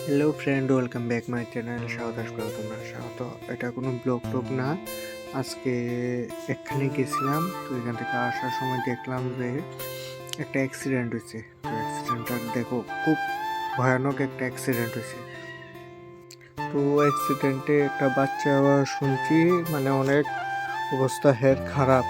Hello friend, welcome back my channel. স্বাগত আসবে তোমরা স্বাগত। এটা কোনো ব্লগ টক না। আজকে এখানে গেছিলাম, তো এখান থেকে আসার সময় দেখলাম যে একটা অ্যাক্সিডেন্ট হয়েছে। তো অ্যাক্সিডেন্টটা দেখো, খুব ভয়ানক একটা অ্যাক্সিডেন্ট হয়েছে। তো অ্যাক্সিডেন্টে একটা বাচ্চা শুনছি মানে অনেক অবস্থা হের খারাপ।